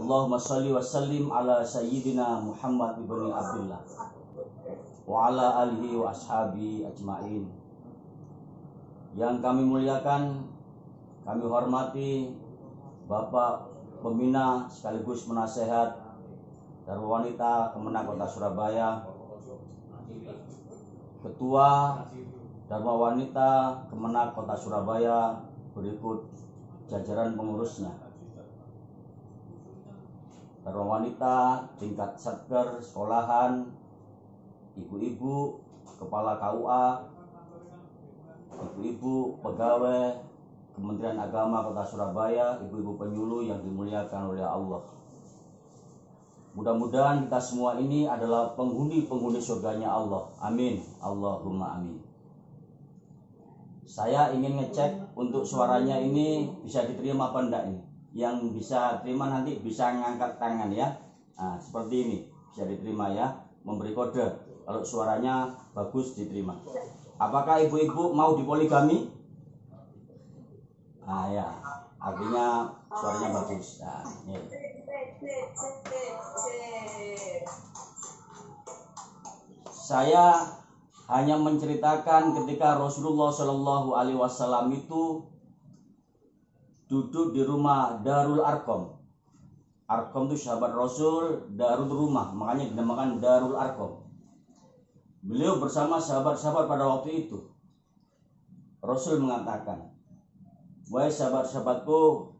Allahumma sholli wa sallim ala sayyidina Muhammad ibn Abdullah wa ala alihi wa ashabi ajma'in. Yang kami muliakan, kami hormati Bapak Pembina sekaligus penasehat Darul Wanita Kemenak Kota Surabaya, Ketua Darul Wanita Kemenak Kota Surabaya, berikut jajaran pengurusnya. Darul Wanita tingkat satker, sekolahan, ibu-ibu, kepala KUA, ibu-ibu pegawai Kementerian Agama Kota Surabaya, ibu-ibu penyuluh yang dimuliakan oleh Allah. Mudah-mudahan kita semua ini adalah penghuni-penghuni surganya Allah. Amin. Allahumma amin. Saya ingin ngecek untuk suaranya ini bisa diterima apa enggak ini. Yang bisa terima nanti bisa ngangkat tangan ya. Nah, seperti ini bisa diterima ya. Memberi kode kalau suaranya bagus diterima. Apakah ibu-ibu mau dipoligami? Ah ya, artinya suaranya bagus. Nah, ini. Saya hanya menceritakan ketika Rasulullah Shallallahu Alaihi Wasallam itu duduk di rumah Darul Arqam. Arqam itu sahabat Rasul, Darul rumah, makanya dinamakan Darul Arqam. Beliau bersama sahabat-sahabat pada waktu itu. Rasul mengatakan, wahai sahabat-sahabatku,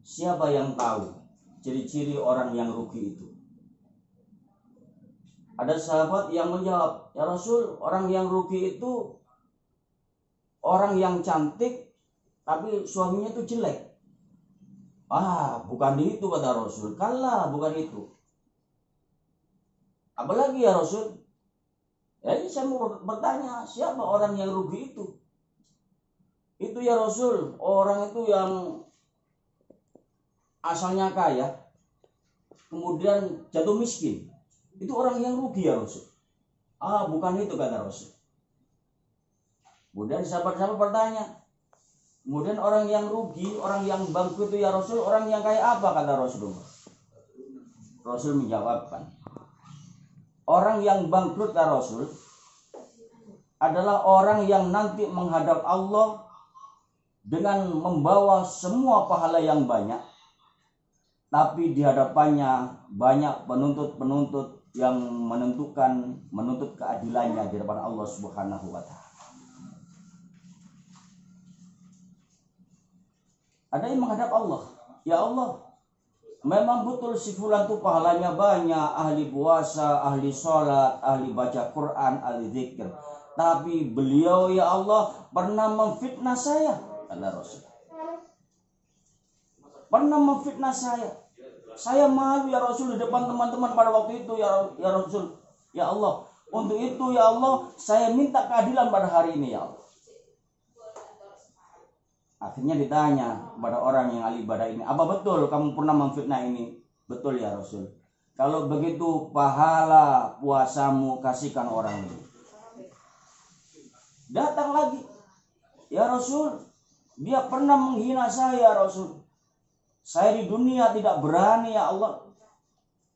siapa yang tahu ciri-ciri orang yang rugi itu? Ada sahabat yang menjawab, ya Rasul, orang yang rugi itu orang yang cantik tapi suaminya itu jelek. Ah, bukan itu kata Rasul. Kalah, bukan itu. Apalagi ya Rasul? Jadi saya mau bertanya, siapa orang yang rugi itu? Itu ya Rasul, orang itu yang asalnya kaya, kemudian jatuh miskin. Itu orang yang rugi ya Rasul. Ah, bukan itu kata Rasul. Kemudian sahabat-sahabat bertanya, kemudian orang yang rugi, orang yang bangkrut itu ya Rasul, orang yang kaya apa kata Rasulullah? Rasul menjawabkan, orang yang bangkrut ya Rasul adalah orang yang nanti menghadap Allah dengan membawa semua pahala yang banyak, tapi di hadapannya banyak penuntut-penuntut yang menuntut keadilannya di depan Allah Subhanahu wa Ta'ala. Ada yang menghadap Allah, ya Allah, memang betul si fulan itu pahalanya banyak, ahli puasa, ahli sholat, ahli baca Quran, ahli zikir. Tapi beliau ya Allah pernah memfitnah saya, kata Rasul. Pernah memfitnah saya. Saya malu ya Rasul di depan teman-teman pada waktu itu ya Rasul. Ya Allah, untuk itu ya Allah saya minta keadilan pada hari ini ya Allah. Akhirnya ditanya kepada orang yang ahli ibadah ini, apa betul kamu pernah memfitnah ini? Betul ya Rasul. Kalau begitu pahala puasamu kasihkan orang ini. Datang lagi, ya Rasul, dia pernah menghina saya Rasul. Saya di dunia tidak berani ya Allah.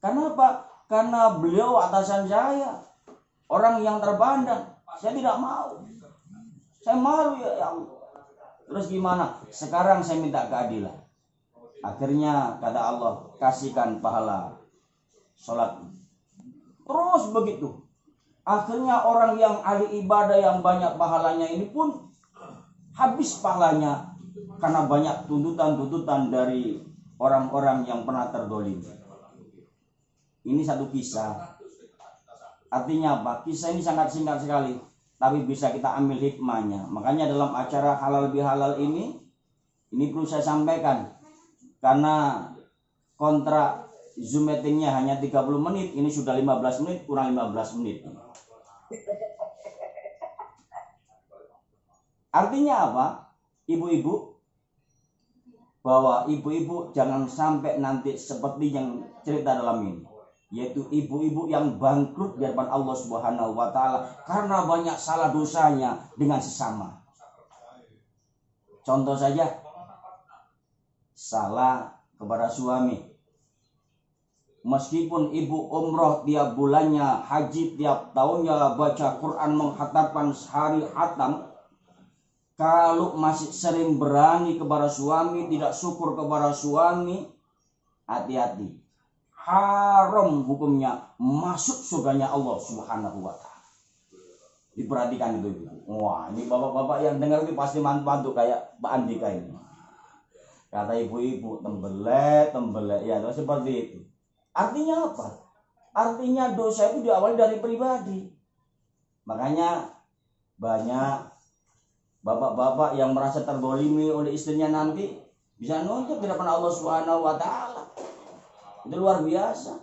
Kenapa? Karena beliau atasan saya, orang yang terpandang. Saya tidak mau. Saya malu ya Allah. Terus gimana? Sekarang saya minta keadilan. Akhirnya kata Allah, kasihkan pahala sholat. Terus begitu. Akhirnya orang yang ahli ibadah yang banyak pahalanya ini pun habis pahalanya karena banyak tuntutan-tuntutan dari orang-orang yang pernah terdolim. Ini satu kisah. Artinya apa? Kisah ini sangat singkat sekali, tapi bisa kita ambil hikmahnya. Makanya dalam acara halal bihalal ini perlu saya sampaikan. Karena kontrak Zoom meetingnya hanya 30 menit, ini sudah 15 menit, kurang 15 menit. Artinya apa? Ibu-ibu, bahwa ibu-ibu jangan sampai nanti seperti yang cerita dalam ini, yaitu ibu-ibu yang bangkrut di hadapan Allah Subhanahu wa Ta'ala karena banyak salah dosanya dengan sesama. Contoh saja, salah kepada suami, Meskipun ibu umroh tiap bulannya, haji tiap tahunnya, baca Quran menghatamkan sehari hatam, kalau masih sering berani kepada suami, tidak syukur kepada suami, hati-hati. Haram hukumnya, masuk surganya Allah Subhanahu wa ta'ala. Diperhatikan itu. Wah, ini bapak-bapak yang dengar ini pasti mantu kayak Pak Andika ini. Kata ibu-ibu, tembelet, ya seperti itu. Artinya apa? Artinya dosa itu diawali dari pribadi. Makanya banyak bapak-bapak yang merasa tergolimi oleh istrinya nanti bisa nuntut di hadapan Allah Subhanahu wa ta'ala. Itu luar biasa.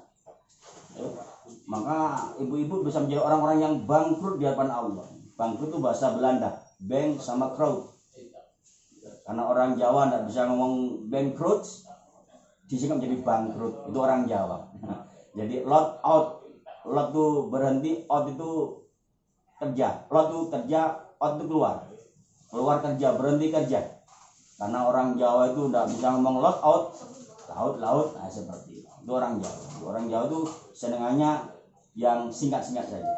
Maka ibu-ibu bisa menjadi orang-orang yang bangkrut di hadapan Allah. Bangkrut itu bahasa Belanda, bank sama crowd. Karena orang Jawa tidak bisa ngomong bangkrut, disingkat menjadi bangkrut. Itu orang Jawa. Jadi lot out, lot itu berhenti, out itu kerja, lot itu kerja, out itu keluar kerja, berhenti kerja. Karena orang Jawa itu tidak bisa ngomong lot out, laut, nah seperti itu. Itu orang Jawa. Orang Jawa itu senengannya yang singkat-singkat saja.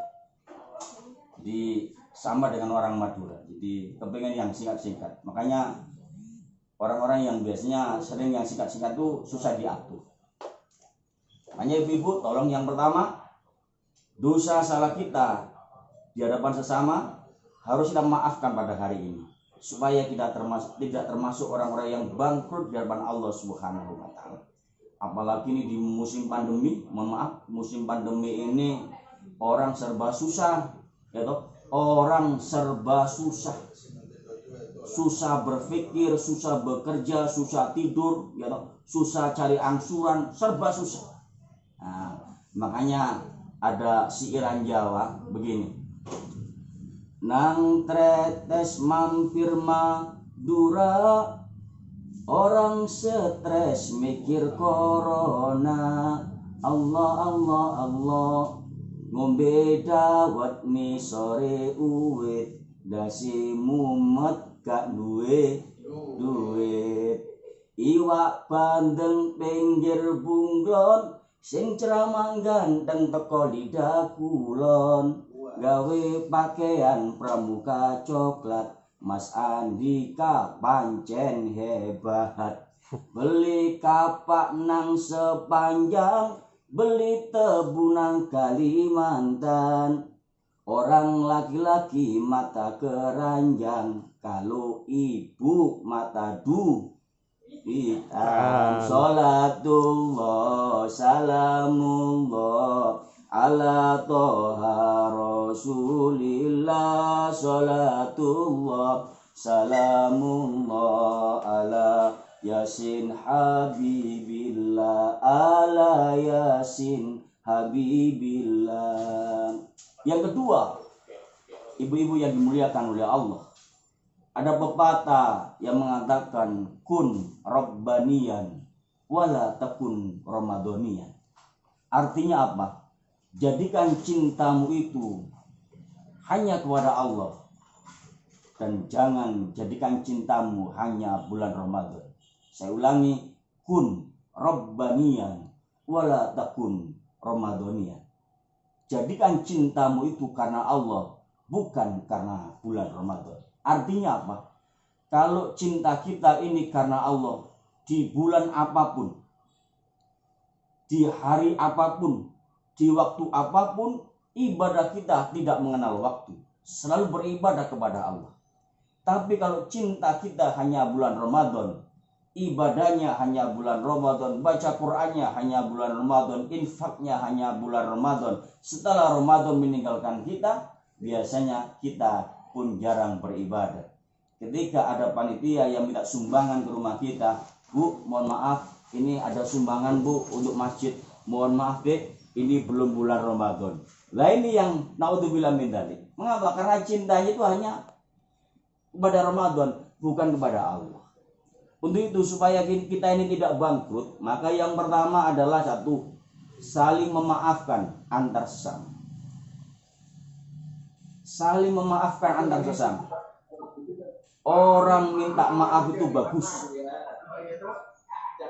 Jadi sama dengan orang Madura. Jadi kepengen yang singkat-singkat. Makanya orang-orang yang biasanya sering yang singkat-singkat itu susah diatur. Makanya ibu-ibu tolong yang pertama, dosa salah kita di hadapan sesama harus kita maafkan pada hari ini. Supaya kita tidak termasuk orang-orang yang bangkrut di hadapan Allah Subhanahu wa ta'ala. Apalagi ini di musim pandemi, mohon maaf, musim pandemi ini orang serba susah, ya toh? Orang serba susah. Susah berpikir, susah bekerja, susah tidur, ya toh? Susah cari angsuran, serba susah. Nah, makanya ada siiran Jawa begini. Nang tretes mampir Madura, orang stres mikir corona. Allah Allah Allah, ngombe dawet ni sore uwit, dasi mumet gak duwe duit. Iwak bandeng pinggir bunglon, sing ceramah ganteng teko lidah kulon. Gawe pakaian pramuka coklat, Mas Andika pancen hebat. Beli kapak nang sepanjang, beli tebu nang Kalimantan. Orang laki-laki mata keranjang, kalau ibu mata hitam. Salatullah salamullah ala toha rasulillah. Salatullah salamullah ala yasin habibillah. Ala yasin habibillah. Yang kedua, ibu-ibu yang dimuliakan oleh Allah, ada pepatah yang mengatakan kun rabbaniyan wala takun ramadhaniyan. Artinya apa? Jadikan cintamu itu hanya kepada Allah, dan jangan jadikan cintamu hanya bulan Ramadan. Saya ulangi, kun rabbaniyan wala takun ramadhaniyan. Jadikan cintamu itu karena Allah, bukan karena bulan Ramadan. Artinya apa? Kalau cinta kita ini karena Allah, di bulan apapun, di hari apapun, di waktu apapun, ibadah kita tidak mengenal waktu. Selalu beribadah kepada Allah. Tapi kalau cinta kita hanya bulan Ramadan, ibadahnya hanya bulan Ramadan, baca Qur'annya hanya bulan Ramadan, infaknya hanya bulan Ramadan. Setelah Ramadan meninggalkan kita, biasanya kita pun jarang beribadah. Ketika ada panitia yang minta sumbangan ke rumah kita, Bu, mohon maaf, ini ada sumbangan Bu untuk masjid. Mohon maaf deh, ini belum bulan Ramadan. Lah ini yang naudzubillah min dzalik. Mengapa? Karena cintanya itu hanya kepada Ramadan, bukan kepada Allah. Untuk itu supaya kita ini tidak bangkrut, maka yang pertama adalah satu, saling memaafkan antar sesama. Saling memaafkan antar sesama. Orang minta maaf itu bagus.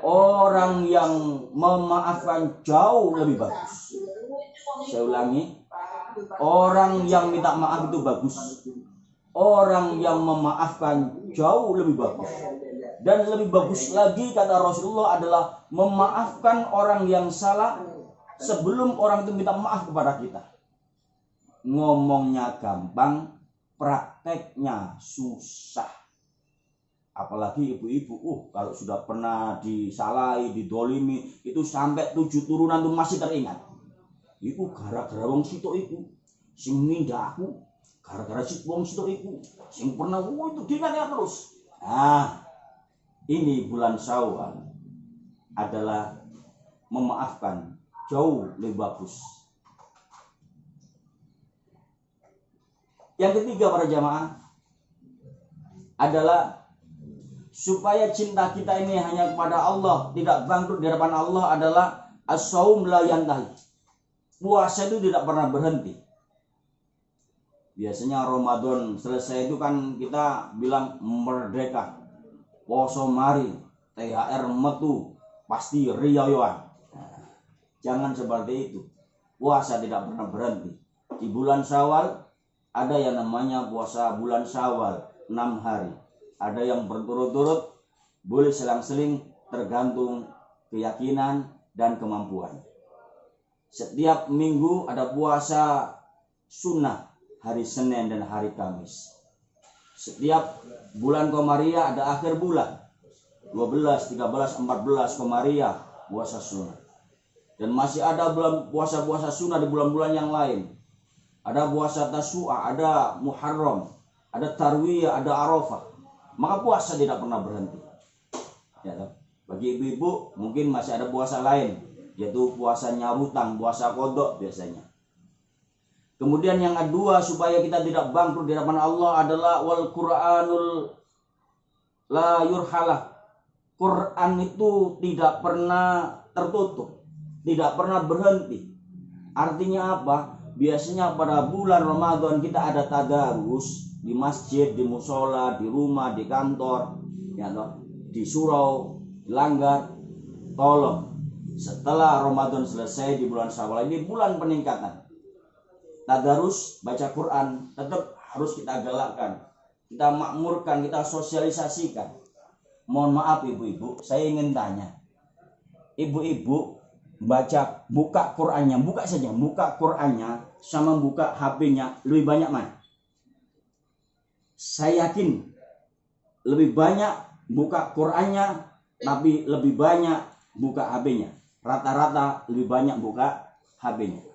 orang yang memaafkan jauh lebih bagus. Saya ulangi, orang yang minta maaf itu bagus. Orang yang memaafkan jauh lebih bagus. Dan lebih bagus lagi kata Rasulullah adalah memaafkan orang yang salah sebelum orang itu minta maaf kepada kita. Ngomongnya gampang, prakteknya susah. Apalagi ibu-ibu, kalau sudah pernah disalahi, didolimi, itu sampai 7 turunan itu masih teringat. Iku gara-gara wong sitok iku sing nindak aku, gara-gara si wong sitok iku sing pernah itu diingat ya terus. Nah, ini bulan Syawal adalah memaafkan jauh lebih bagus. Yang ketiga para jamaah adalah supaya cinta kita ini hanya kepada Allah, tidak bangkrut di hadapan Allah, adalah as-shaum la yantahi. Puasa itu tidak pernah berhenti. Biasanya Ramadan selesai itu kan kita bilang merdeka. Poso mari, THR metu, pasti riyoyoan. Nah, jangan seperti itu. Puasa tidak pernah berhenti. Di bulan Syawal ada yang namanya puasa bulan Syawal 6 hari. Ada yang berturut-turut, boleh selang-seling, tergantung keyakinan dan kemampuan. Setiap minggu ada puasa sunnah hari Senin dan hari Kamis. Setiap bulan Komariah ada akhir bulan 12, 13, 14 Komariah puasa sunnah. Dan masih ada puasa-puasa sunnah di bulan-bulan yang lain. Ada puasa Tasu'a, ada Muharram, ada Tarwiyah, ada Arafah. Maka puasa tidak pernah berhenti. Ya, bagi ibu-ibu mungkin masih ada puasa lain, yaitu puasa nyarutang, puasa kodok biasanya. Kemudian yang kedua supaya kita tidak bangkrut di hadapan Allah adalah wal Qur'anul la yurhalah. Quran itu tidak pernah tertutup, tidak pernah berhenti. Artinya apa? Biasanya pada bulan Ramadan kita ada tadarus di masjid, di musola, di rumah, di kantor, ya toh, di surau, di langgar. Tolong setelah Ramadan selesai di bulan Syawal ini bulan peningkatan. Tadarus baca Quran tetap harus kita galakkan, kita makmurkan, kita sosialisasikan. Mohon maaf ibu-ibu, saya ingin tanya, ibu-ibu buka Qurannya, buka saja, buka Qurannya sama buka HP-nya lebih banyak mana? Saya yakin lebih banyak buka Qurannya, tapi lebih banyak buka HP-nya. Rata-rata lebih banyak buka HP-nya.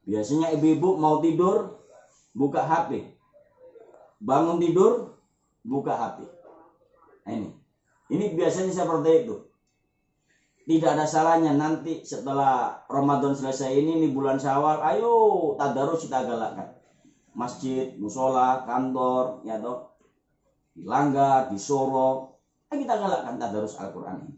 Biasanya ibu-ibu mau tidur, buka HP. Bangun tidur, buka HP. Nah, ini biasanya seperti itu. Tidak ada salahnya nanti setelah Ramadan selesai ini bulan Syawal, ayo tadarus kita galakkan. Masjid, musola, kantor, ya toh, di langgar, di soro, kita galakkan tadarus Al-Quran ini.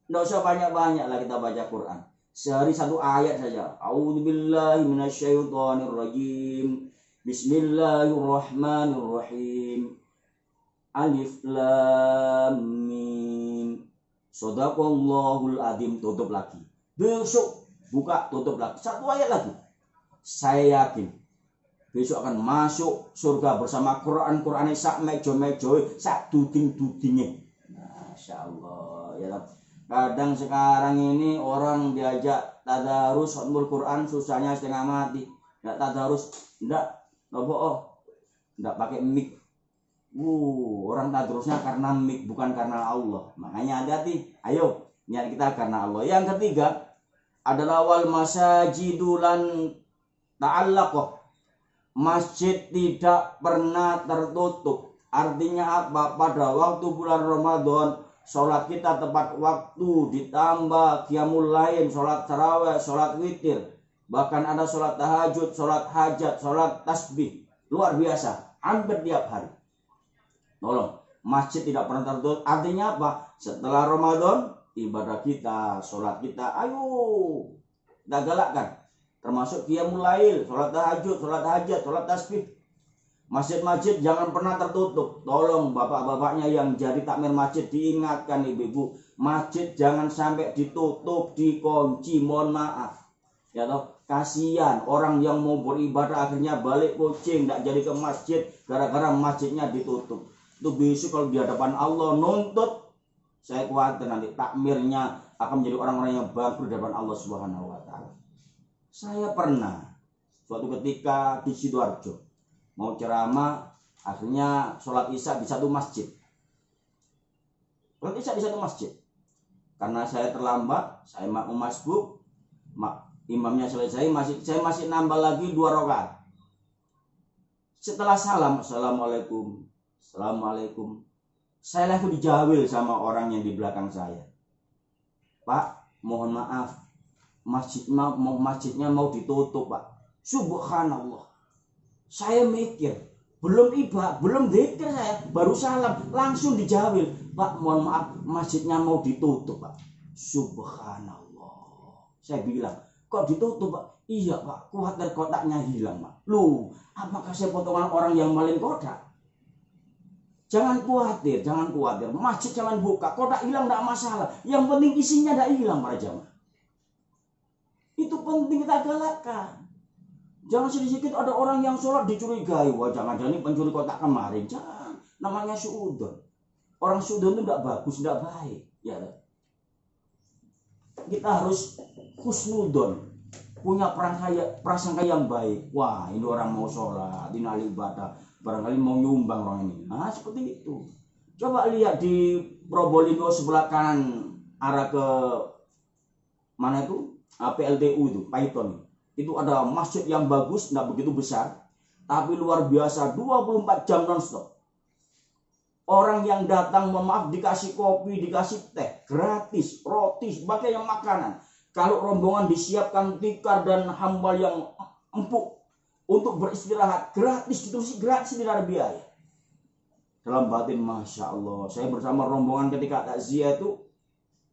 Tidak usah banyak-banyak lah kita baca Quran. Sehari 1 ayat saja. A'udzubillahi minasyaitonirrajim. Bismillahirrahmanirrahim. Alif lam mim. Shadaqallahul adzim. Tutup lagi. Besok buka, tutup lagi. 1 ayat lagi. Saya yakin besok akan masuk surga bersama Quran sak mejo-mejo, sak duding-dudingnya. Masya Allah ya. Kadang sekarang ini orang diajak tadarus khatmul Quran susahnya setengah mati. Enggak tadarus, enggak pakai mic. Orang tadarusnya karena mic bukan karena Allah. Makanya hati-hati. Ayo, niat kita karena Allah. Yang ketiga adalah wal masajidulan ta'allaqah. Masjid tidak pernah tertutup. Artinya apa? Pada waktu bulan Ramadan sholat kita tepat waktu, ditambah qiyamul lail, sholat tarawih, sholat witir, bahkan ada sholat tahajud, sholat hajat, sholat tasbih, luar biasa, hampir tiap hari. Tolong, masjid tidak pernah tertutup. Artinya apa? Setelah Ramadan, ibadah kita, sholat kita, ayo kita galakkan, termasuk qiyamul lail, sholat tahajud, sholat hajat, sholat tasbih. Masjid-masjid jangan pernah tertutup. Tolong bapak-bapaknya yang jadi takmir masjid diingatkan, ibu-ibu, masjid jangan sampai ditutup, dikunci. Mohon maaf. Ya toh, kasihan orang yang mau beribadah akhirnya balik kucing, tidak jadi ke masjid gara-gara masjidnya ditutup. Itu besok kalau di hadapan Allah nuntut, saya khawatir nanti takmirnya akan menjadi orang-orang yang bangkrut di hadapan Allah Subhanahu wa taala. Saya pernah suatu ketika di Sidoarjo mau ceramah, akhirnya sholat isya di satu masjid. Sholat isya di satu masjid. Karena saya terlambat, saya makmum masbuk, imamnya selesai, saya masih nambah lagi 2 rakaat. Setelah salam, assalamualaikum, assalamualaikum, saya langsung dijawil sama orang yang di belakang saya. Pak, mohon maaf, masjidnya mau ditutup, Pak. Subhanallah. Saya mikir, belum zikir saya, baru salam, langsung dijawil, Pak, mohon maaf, masjidnya mau ditutup, Pak. Subhanallah. Saya bilang, kok ditutup, Pak? Iya, Pak, khawatir kotaknya hilang, Pak. Loh, apakah saya potongan orang yang maling kotak? Jangan khawatir, masjid jangan buka, kotak hilang tidak masalah, yang penting isinya tidak hilang para jamaah. Itu penting kita galakkan. Jangan sedikit ada orang yang sholat dicurigai, wah jangan-jangan ini pencuri kotak kemarin. Jangan, namanya suudon. Orang suudon itu tidak bagus, tidak baik. Ya, kita harus husnudon, punya prasangka yang baik. Wah, ini orang mau sholat, ini ahli ibadah, barangkali mau nyumbang orang ini. Nah, seperti itu. Coba lihat di Probolinggo sebelah kanan arah ke mana itu? PLTU itu, Python. Itu ada masjid yang bagus, tidak begitu besar, tapi luar biasa, 24 jam non-stop. Orang yang datang, maaf, dikasih kopi, dikasih teh, gratis, roti, sebagainya makanan. Kalau rombongan disiapkan tikar dan hambal yang empuk untuk beristirahat, gratis, itu gratis, tidak ada biaya. Dalam batin, Masya Allah, saya bersama rombongan ketika takziah itu,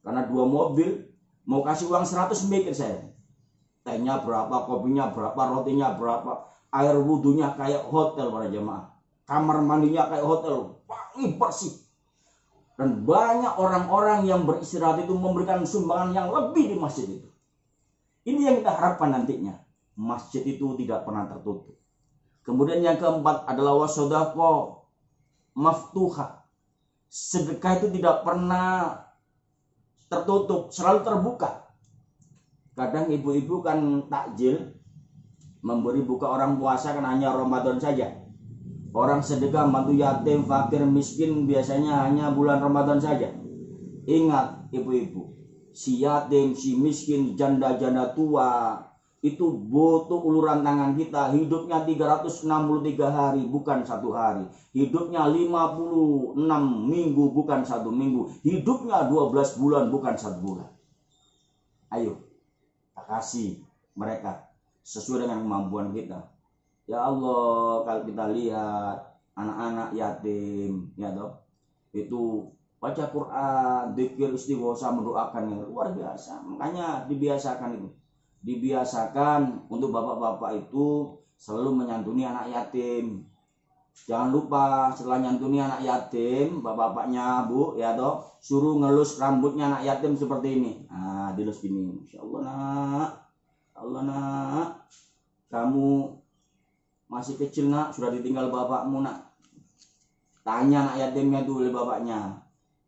karena 2 mobil, mau kasih uang 100 mikir saya. Tehnya berapa, kopinya berapa, rotinya berapa, air wudhunya kayak hotel para jemaah, kamar mandinya kayak hotel, wangi bersih. Dan banyak orang-orang yang beristirahat itu memberikan sumbangan yang lebih di masjid itu. Ini yang kita harapkan nantinya, masjid itu tidak pernah tertutup. Kemudian yang keempat adalah wasodaqah maftuha. Sedekah itu tidak pernah tertutup, selalu terbuka. Kadang ibu-ibu kan takjil, memberi buka orang puasa kan hanya Ramadan saja. Orang sedekah bantu yatim, fakir, miskin biasanya hanya bulan Ramadan saja. Ingat ibu-ibu, si yatim, si miskin, janda-janda tua, itu butuh uluran tangan kita. Hidupnya 363 hari, bukan 1 hari. Hidupnya 56 minggu, bukan 1 minggu. Hidupnya 12 bulan, bukan 1 bulan. Ayo, kasih mereka sesuai dengan kemampuan kita. Ya Allah, kalau kita lihat anak-anak yatim, ya toh, itu baca Quran, dzikir, istighosah, mendoakan yang luar biasa. Makanya dibiasakan itu. Dibiasakan untuk bapak-bapak itu selalu menyantuni anak yatim. Jangan lupa setelah nyantuni anak yatim, bapak-bapaknya, Bu, ya toh, suruh ngelus rambutnya anak yatim seperti ini. Nah, dilus gini. Masya Allah, nak. Allah, nak. Kamu masih kecil, nak, sudah ditinggal bapakmu, nak. Tanya anak yatimnya itu oleh bapaknya.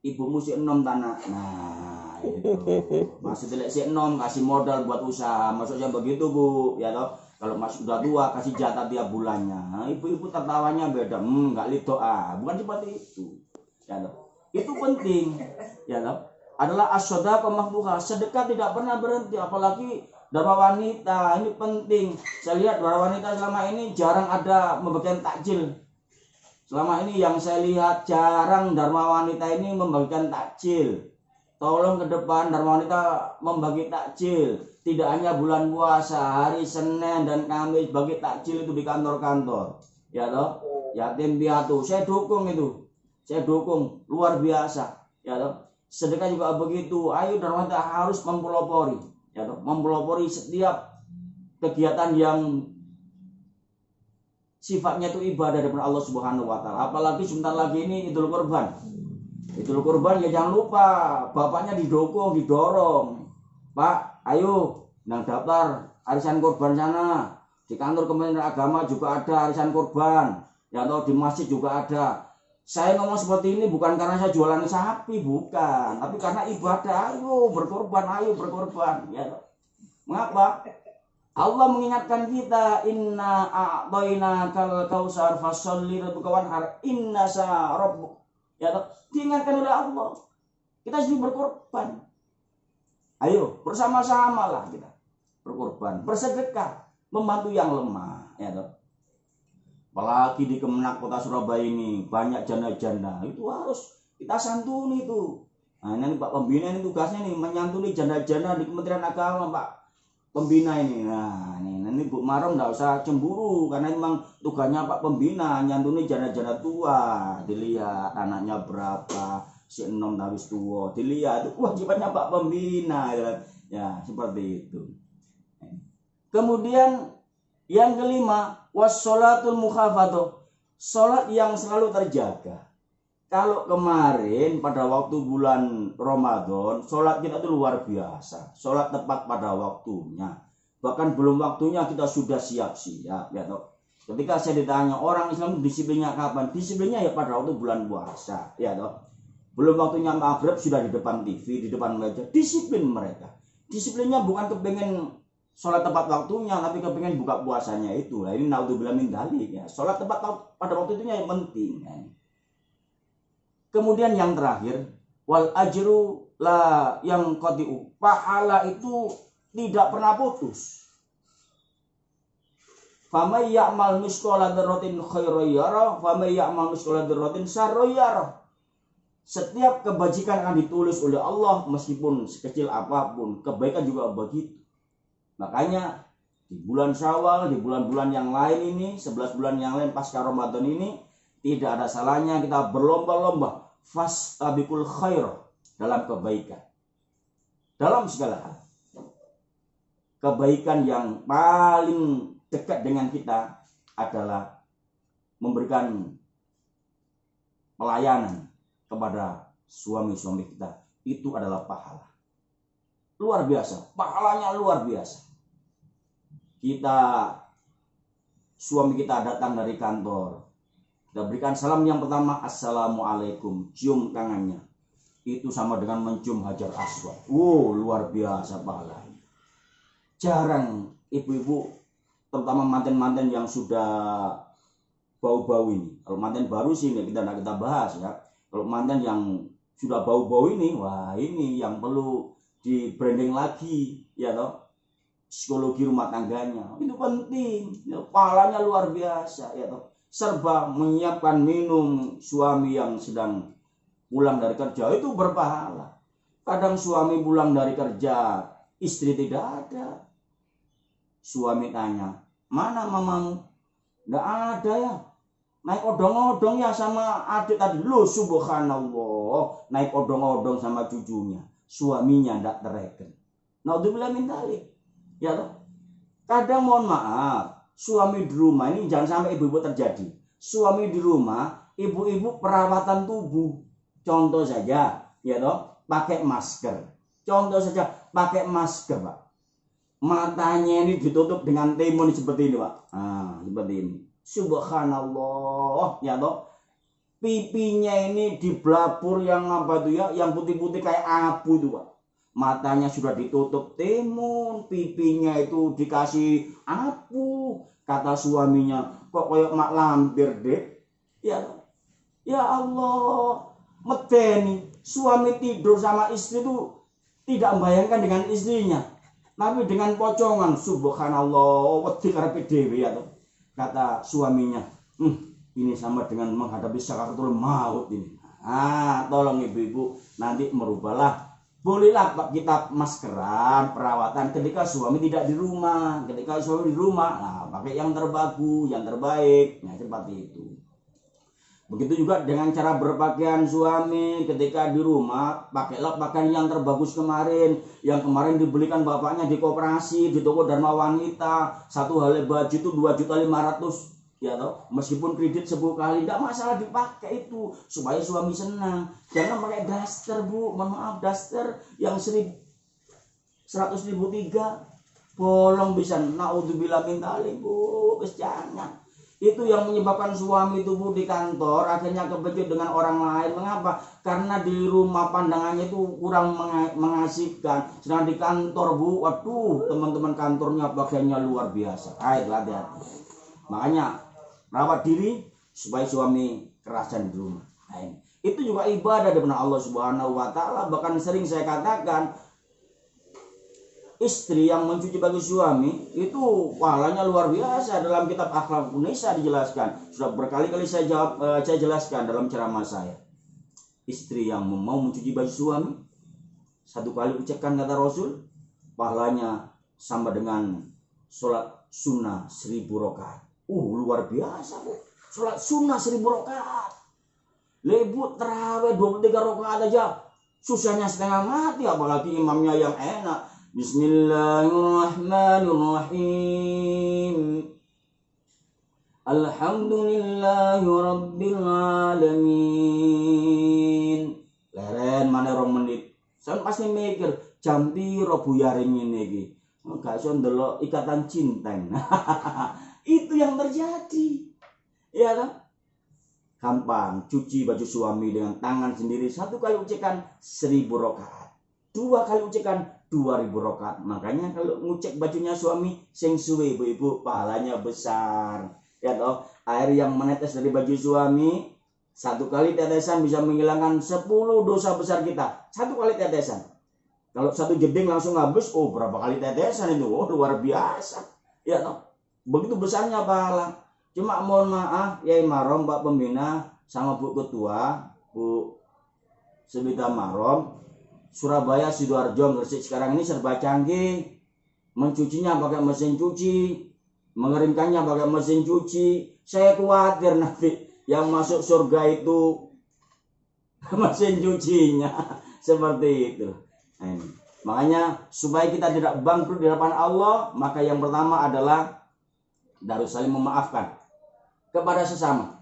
Ibumu si enom tanah. Nah, itu. Masih telek si enom, kasih modal buat usaha. Maksudnya begitu, Bu, ya toh. Kalau masih sudah tua, kasih jatah tiap bulannya. Nah, ibu-ibu tertawanya beda. Enggak lido, bukan seperti itu. Ya toh. Itu penting. Ya toh. Adalah as-shadaqah maftuha. Sedekah tidak pernah berhenti, apalagi dharma wanita. Ini penting. Saya lihat dharma wanita selama ini jarang ada membagikan takjil. Selama ini yang saya lihat jarang dharma wanita ini membagikan takjil. Tolong ke depan dharma wanita membagi takjil. Tidak hanya bulan puasa, hari Senin dan Kamis bagi takjil itu di kantor-kantor. Ya toh, yatim piatu. Saya dukung itu. Saya dukung luar biasa. Ya toh. Sedekah juga begitu. Ayo dharma wanita harus mempelopori. Ya toh, mempelopori setiap kegiatan yang sifatnya itu ibadah daripada Allah Subhanahu wa taala. Apalagi sebentar lagi ini Idul Kurban. Idul Kurban ya jangan lupa bapaknya didorong. Pak, ayo nang daftar arisan kurban sana. Di kantor Kementerian Agama juga ada arisan kurban. Ya atau di masjid juga ada. Saya ngomong seperti ini bukan karena saya jualan sapi, bukan, tapi karena ibadah. Ayo berkorban, ya. Mengapa? Allah mengingatkan kita, inna a'tainakal kautsar fasholli lirabbika wanhar inna sa'rabbuk. Ya, diingatkan oleh Allah. Kita harus berkorban. Ayo, bersama-samalah kita berkorban, bersedekah, membantu yang lemah, ya toh. Apalagi di Kemenak Kota Surabaya ini banyak janda-janda, itu harus kita santuni itu. Nah, ini Pak Pembina ini tugasnya nih menyantuni janda-janda di Kementerian Agama, Pak Pembina ini. Nah, ini Bu Marom enggak usah cemburu karena memang tugasnya Pak Pembina nyantuni janda-janda tua. Dilihat anaknya berapa, si enom habis tua, dilihat itu kewajibannya Pak Pembina, ya seperti itu. Kemudian yang kelima, wassolatul mukhafatoh, sholat yang selalu terjaga. Kalau kemarin pada waktu bulan Ramadan, sholat kita itu luar biasa, sholat tepat pada waktunya. Bahkan belum waktunya kita sudah siap-siap, ya toh. Ketika saya ditanya orang Islam disiplinnya kapan? Disiplinnya ya pada waktu bulan puasa, ya toh. Belum waktunya maghrib sudah di depan TV, di depan meja, disiplin mereka. Disiplinnya bukan kepengen sholat tepat waktunya, tapi kepengen buka puasanya itu. Nah, ini naudzubillah min dzalik ya. Sholat tepat pada waktu itu yang penting. Ya. Kemudian yang terakhir, wal ajru la yang qati'u. Pahala itu tidak pernah putus. Famay ya'mal misqala dzarratin khairan yara, famay ya'mal misqala dzarratin syarran yara. Setiap kebajikan akan ditulis oleh Allah meskipun sekecil apapun, kebaikan juga begitu. Makanya di bulan Syawal, di bulan-bulan yang lain ini, 11 bulan yang lain pasca Ramadan ini, tidak ada salahnya kita berlomba-lomba fastabiqul khair dalam kebaikan. Dalam segala hal. Kebaikan yang paling dekat dengan kita adalah memberikan pelayanan kepada suami-suami kita. Itu adalah pahala. Luar biasa, pahalanya luar biasa. Suami kita datang dari kantor, kita berikan salam yang pertama, assalamualaikum, cium tangannya, itu sama dengan mencium hajar aswad. Luar biasa pahalanya. Jarang ibu-ibu, terutama manten-manten yang sudah bau-bau ini. Kalau manten baru sih kita bahas ya. Kalau manten yang sudah bau-bau ini, wah ini yang perlu di branding lagi, ya toh. Psikologi rumah tangganya itu penting, ya, pahalanya luar biasa, ya toh. Serba menyiapkan minum suami yang sedang pulang dari kerja itu berpahala. Kadang suami pulang dari kerja, istri tidak ada. Suami tanya, mana mamamu? Nggak ada ya. Naik odong-odong ya sama adik tadi. Loh subhanallah, naik odong-odong sama cucunya. Suaminya nggak tereken. Naudzubillah min dzalik. Ya toh. Kadang mohon maaf, suami di rumah ini jangan sampai ibu-ibu terjadi. Suami di rumah, ibu-ibu perawatan tubuh. Contoh saja, ya toh, pakai masker. Contoh saja, pakai masker, Pak. Matanya ini ditutup dengan timun seperti ini, Pak. Nah, seperti ini. Subhanallah, ya toh. Pipinya ini diblabur yang apa tuh ya, yang putih-putih kayak abu itu, Pak. Matanya sudah ditutup timun, pipinya itu dikasih abu. Kata suaminya, kok kayak mak lampir deh. Ya Allah, medeni. Suami tidur sama istri itu tidak membayangkan dengan istrinya, tapi dengan pocongan. Subhanallah, wedi karepe dhewe ya toh. Kata suaminya, ini sama dengan menghadapi sakaratul maut ini. Tolong ibu-ibu nanti merubahlah. Bolehlah kita maskeran, perawatan ketika suami tidak di rumah. Ketika suami di rumah, pakai yang terbagus, yang terbaik. Nah, seperti itu. Begitu juga dengan cara berpakaian suami ketika di rumah, pakailah pakaian yang terbagus kemarin. Yang kemarin dibelikan bapaknya di koperasi, di toko Dharma Wanita. Satu helai baju itu 2.500.000. Ya toh, meskipun kredit 10 kali tidak masalah, dipakai itu supaya suami senang. Jangan pakai daster, Bu. Mohon maaf, daster yang 100.000 tiga bolong bisa, naudzubillah min dzalik, Bu. Jangan. Itu yang menyebabkan suami itu, Bu, di kantor akhirnya kebecut dengan orang lain. Mengapa? Karena di rumah pandangannya itu kurang mengasihkan. Sedang di kantor, Bu, waduh, teman-teman kantornya pakaiannya luar biasa. Baiklah, hati-hati. Makanya rawat diri supaya suami kerasan di rumah. Nah, itu juga ibadah dari Allah Subhanahu wa taala. Bahkan sering saya katakan, istri yang mencuci baju suami itu pahalanya luar biasa. Dalam kitab Akhlaqun Nisa dijelaskan. Sudah berkali-kali saya jelaskan dalam ceramah saya. Istri yang mau mencuci baju suami, 1 kali ucapkan kata Rasul, pahalanya sama dengan sholat sunnah 1000 rakaat. Luar biasa, Bu. Sholat sunnah 1000 rakaat. Lebu terawih 23 rakaat aja susahnya setengah mati, apalagi imamnya yang enak. Bismillahirrahmanirrahim. Alhamdulillahirabbil alamin. Leren mana rong menit. Saya pasti mikir jam piro buyaring ini iki. Gak iso ndelok Ikatan Cinta. Itu yang terjadi. Ya kan? Gampang, cuci baju suami dengan tangan sendiri. 1 kali ucekan 1000 rakaat. 2 kali ucekan 2000 rakaat. Makanya kalau ngucek bajunya suami sing suwe, ibu-ibu, pahalanya besar. Ya toh, air yang menetes dari baju suami 1 kali tetesan bisa menghilangkan 10 dosa besar kita. 1 kali tetesan. Kalau 1 jeding langsung habis, berapa kali tetesan itu? Luar biasa. Ya toh. Begitu besarnya pahala. Cuma mohon maaf, Yai Marom, Pak Pembina, sama Bu Ketua, Bu Sebita Marom, Surabaya, Sidoarjo, Gresik sekarang ini serba canggih. Mencucinya pakai mesin cuci, mengeringkannya pakai mesin cuci. Saya khawatir nanti yang masuk surga itu mesin cucinya. Seperti itu. Nah, ini. Makanya supaya kita tidak bangkrut di hadapan Allah, maka yang pertama adalah harus saling memaafkan kepada sesama.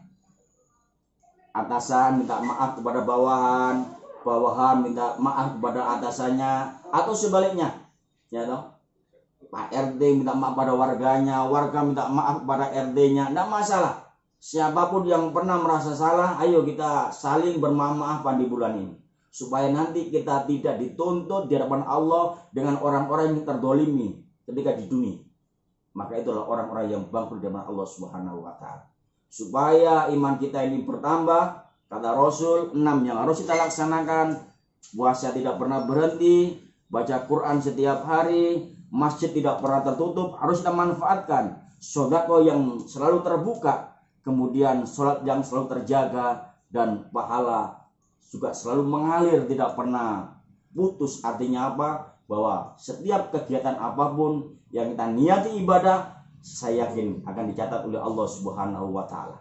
Atasan minta maaf kepada bawahan, bawahan minta maaf kepada atasannya, atau sebaliknya. Ya toh? Pak RT minta maaf pada warganya, warga minta maaf kepada RT-nya. Tidak masalah. Siapapun yang pernah merasa salah, ayo kita saling bermaaf-maafan di bulan ini. Supaya nanti kita tidak dituntut di hadapan Allah dengan orang-orang yang terdolimi ketika di dunia. Maka itulah orang-orang yang bangkrut dengan Allah Subhanahu wa taala. Supaya iman kita ini bertambah, kata Rasul, 6 yang harus kita laksanakan. Puasa tidak pernah berhenti, baca Quran setiap hari, masjid tidak pernah tertutup, harus kita manfaatkan. Sedekah yang selalu terbuka, kemudian sholat yang selalu terjaga, dan pahala juga selalu mengalir, tidak pernah putus. Artinya apa? Bahwa setiap kegiatan apapun yang kita niati ibadah, saya yakin akan dicatat oleh Allah Subhanahu wa taala.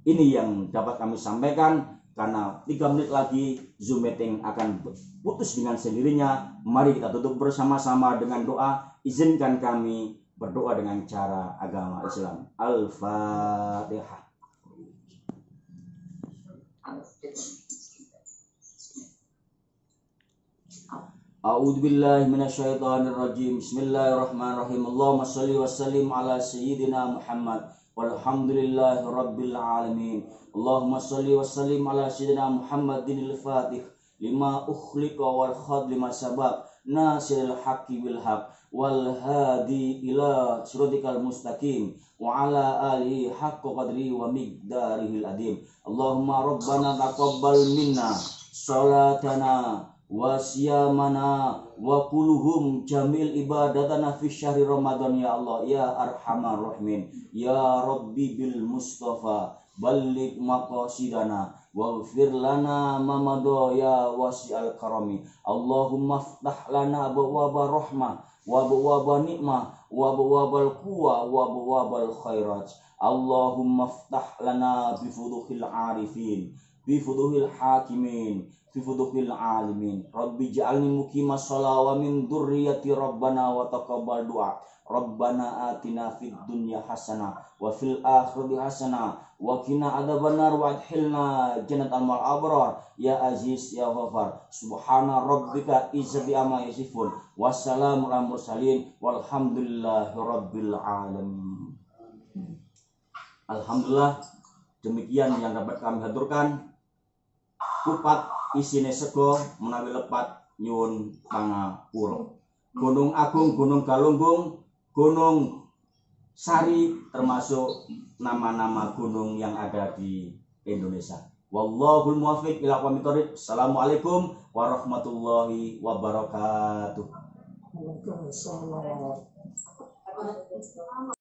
Ini yang dapat kami sampaikan, karena 3 menit lagi Zoom meeting akan putus dengan sendirinya. Mari kita tutup bersama-sama dengan doa. Izinkan kami berdoa dengan cara agama Islam. Al-Fatihah. A'udzubillahi minasyaitonirrajim. Bismillahirrahmanirrahim. Allahumma shalli wa sallim ala sayyidina Muhammad walhamdulillahi rabbil alamin. Allahumma shalli wa sallim ala sayyidina Muhammadinil Fatih lima ukhliqa wal khad lima sabab nasiril haqqi bil haqq wal hadi ila siratikal mustaqim wa ala alihi haqqa qadri wa miqdarihil adim. Allahumma rabbana taqabbal minna salatana wa siyamana wa kuluhum jamil ibadatana fi syahri Ramadan ya Allah ya arhamar rahimin ya Rabbi bil Mustafa balligh maqasidana waghfir lana ma madha ya wasi'al karami. Allahumma ftah lana abwaaba rahmah wa abwaaba nikmah wa abwaabal quwa wa abwaabal khairat. Allahumma ftah lana bi fuduhil arifin bi fuduhil hakimin fi fuduhil alimin. Rabbi ja'alni muqimas shalah wa min dzurriyyati rabbana wa taqabbal du'a. Rabbana atina fid dunya hasanah wa fil akhirati hasanah wa qina adzabannar wa adkhilna jannatal abrar ya aziz ya ghafar. Subhana rabbika izzati amma yasifun wassalamu alal mursalin walhamdulillahi rabbil alamin. Alhamdulillah, demikian yang dapat kami haturkan. Kupat isine sego menawi lepat nyuwun pangapura. Gunung Agung, Gunung Galunggung, Gunung Sari termasuk nama-nama gunung yang ada di Indonesia. Wallahul muwaffiq ila aqwamit thoriq. Assalamualaikum warahmatullahi wabarakatuh. Waalaikumsalam.